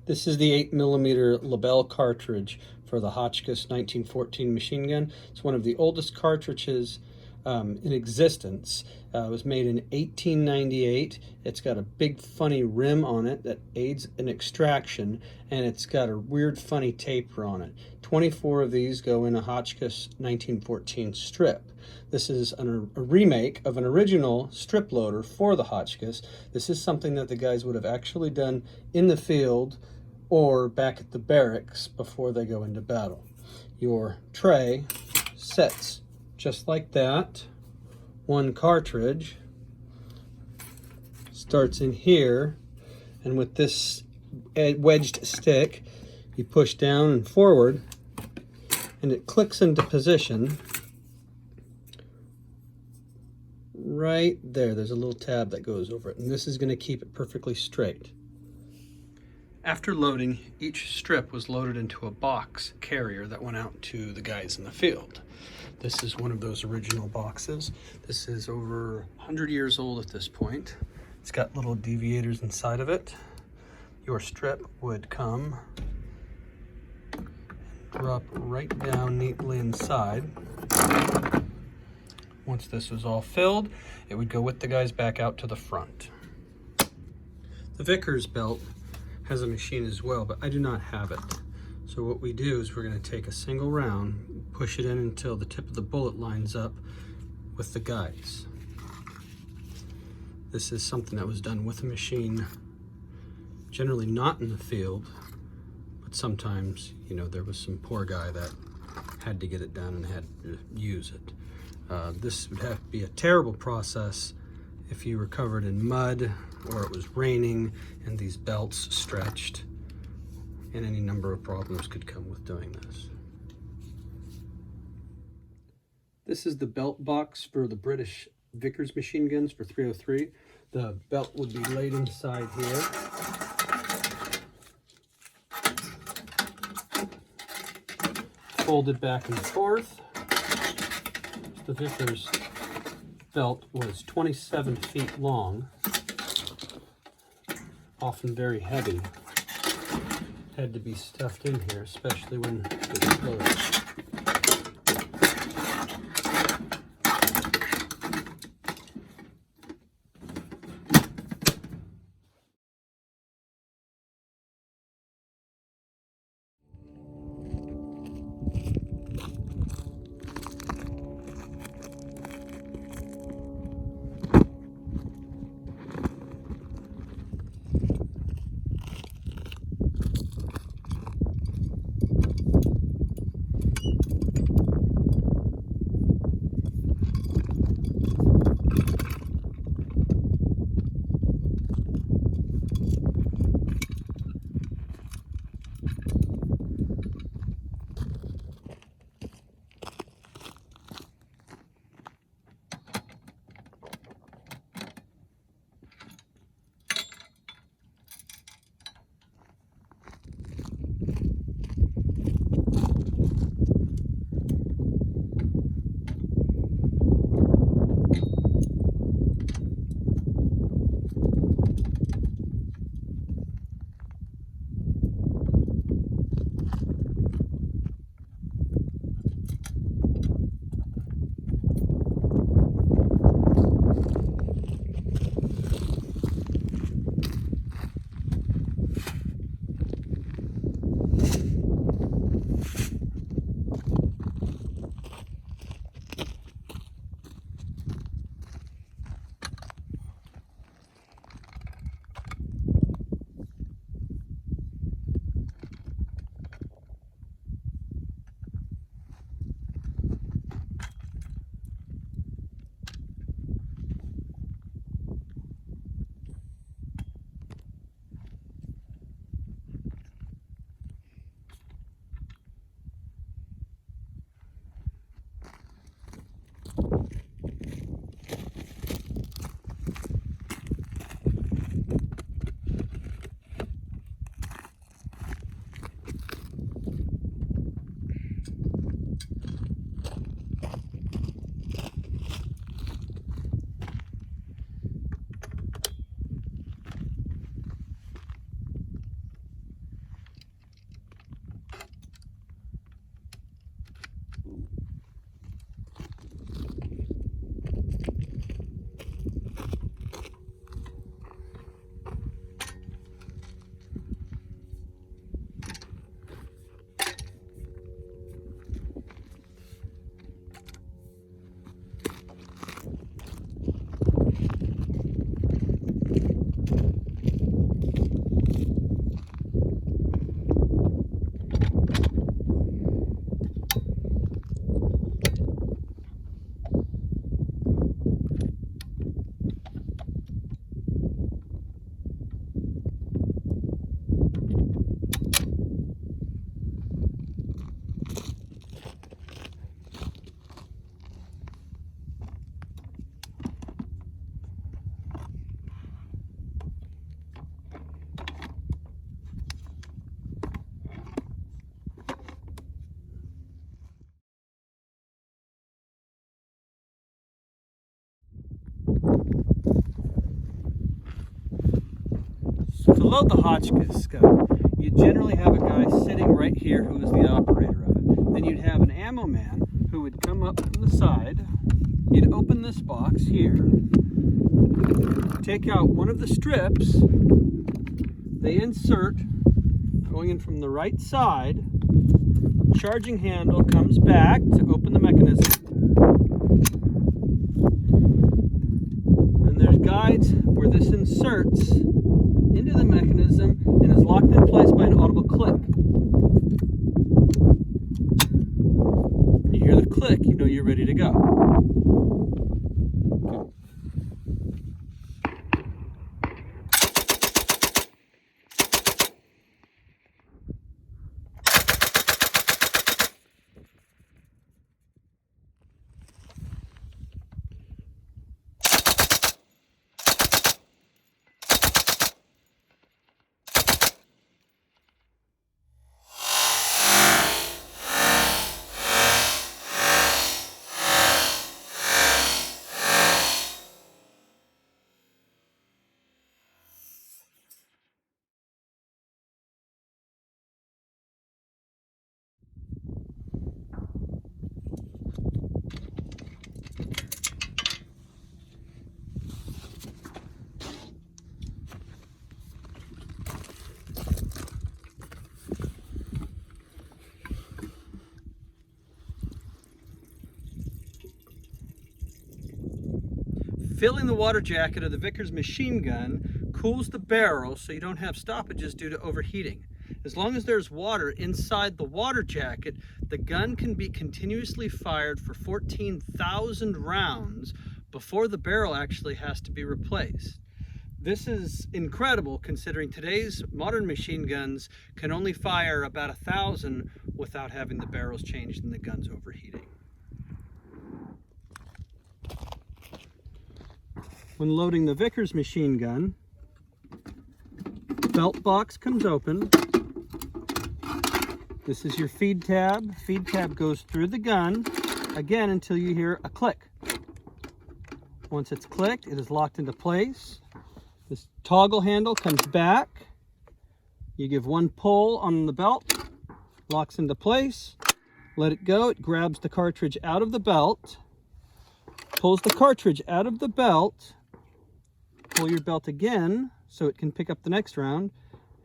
This is the 8mm Lebel cartridge for the Hotchkiss 1914 machine gun. It's one of the oldest cartridges in existence. It was made in 1898. It's got a big funny rim on it that aids in extraction, and it's got a weird funny taper on it. 24 of these go in a Hotchkiss 1914 strip. This is a remake of an original strip loader for the Hotchkiss. This is something that the guys would have actually done in the field or back at the barracks before they go into battle. Your tray sets just like that. One cartridge starts in here, and with this wedged stick, you push down and forward, and it clicks into position right there. There's a little tab that goes over it, and this is going to keep it perfectly straight. After loading, each strip was loaded into a box carrier that went out to the guys in the field. This is one of those original boxes. This is over 100 years old at this point. It's got little deviators inside of it. Your strip would come, drop right down neatly inside. Once this was all filled, it would go with the guys back out to the front. The Vickers belt has a machine as well, but I do not have it. So what we do is we're going to take a single round, push it in until the tip of the bullet lines up with the guides. This is something that was done with a machine, generally not in the field, but sometimes, you know, there was some poor guy that had to get it done and had to use it. This would have to be a terrible process if you were covered in mud or it was raining and these belts stretched, and any number of problems could come with doing this. This is the belt box for the British Vickers machine guns for 303. The belt would be laid inside here. Folded back and forth. The Vickers belt was 27 feet long, often very heavy. Had to be stuffed in here, especially when it was closed. So to load the Hotchkiss gun, you generally have a guy sitting right here who is the operator of it. Then you'd have an ammo man who would come up from the side. You'd open this box here, take out one of the strips, they insert, going in from the right side, charging handle comes back to open the mechanism. And there's guides where this inserts into the mechanism and is locked in place by an audible click. When you hear the click, you know you're ready to go. Filling the water jacket of the Vickers machine gun cools the barrel so you don't have stoppages due to overheating. As long as there's water inside the water jacket, the gun can be continuously fired for 14,000 rounds before the barrel actually has to be replaced. This is incredible considering today's modern machine guns can only fire about 1,000 without having the barrels changed and the guns overheating. When loading the Vickers machine gun, belt box comes open. This is your feed tab. Feed tab goes through the gun, again until you hear a click. Once it's clicked, it is locked into place. This toggle handle comes back. You give one pull on the belt, locks into place. Let it go, it grabs the cartridge out of the belt, pulls the cartridge out of the belt. Pull your belt again so it can pick up the next round,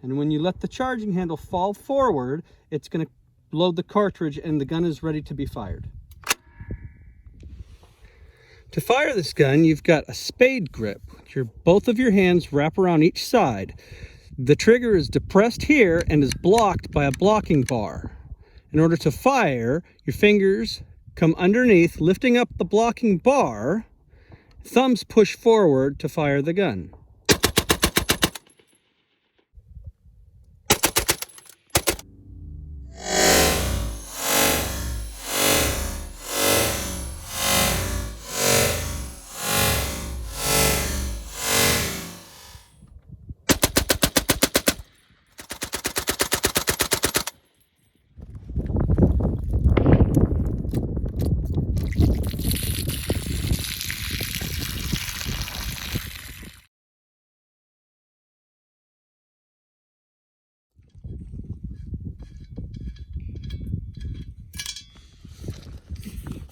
and when you let the charging handle fall forward, it's going to load the cartridge and the gun is ready to be fired. To fire this gun, you've got a spade grip. Both of your hands wrap around each side. The trigger is depressed here and is blocked by a blocking bar. In order to fire, your fingers come underneath, lifting up the blocking bar. Thumbs push forward to fire the gun.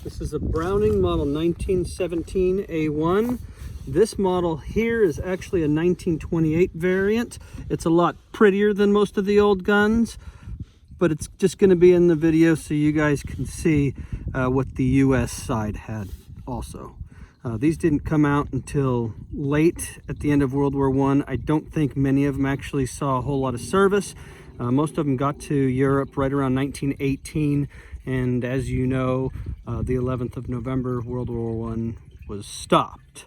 This is a Browning model 1917 A1. This model here is actually a 1928 variant. It's a lot prettier than most of the old guns, but it's just going to be in the video so you guys can see what the U.S. side had also. These didn't come out until late at the end of World War I. I don't think many of them actually saw a whole lot of service. Most of them got to Europe right around 1918. And as you know, the 11th of November, World War I was stopped.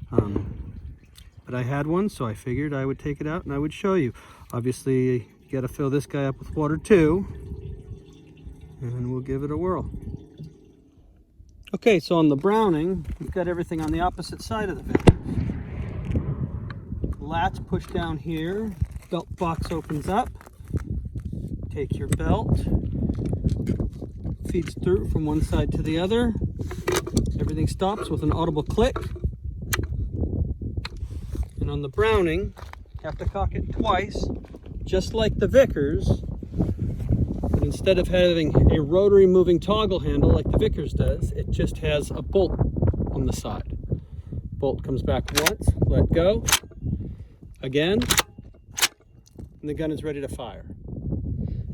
But I had one, so I figured I would take it out and I would show you. Obviously, you got to fill this guy up with water too. And we'll give it a whirl. Okay, so on the Browning, we've got everything on the opposite side of the Vickers. Latch push down here, belt box opens up. Take your belt. Feeds through from one side to the other. Everything stops with an audible click. And on the Browning, you have to cock it twice, just like the Vickers. But instead of having a rotary moving toggle handle like the Vickers does, it just has a bolt on the side. Bolt comes back once, let go, again, and the gun is ready to fire.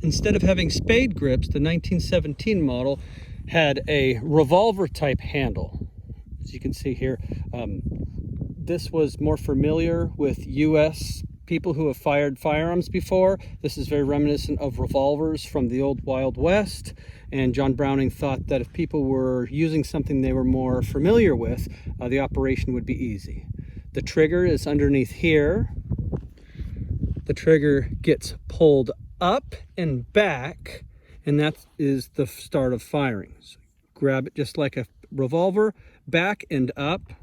Instead of having spade grips, the 1917 model had a revolver type handle. As you can see here, this was more familiar with U.S. people who have fired firearms before. This is very reminiscent of revolvers from the old Wild West. And John Browning thought that if people were using something they were more familiar with, the operation would be easy. The trigger is underneath here. The trigger gets pulled up and back, and that is the start of firing. So grab it just like a revolver, back and up.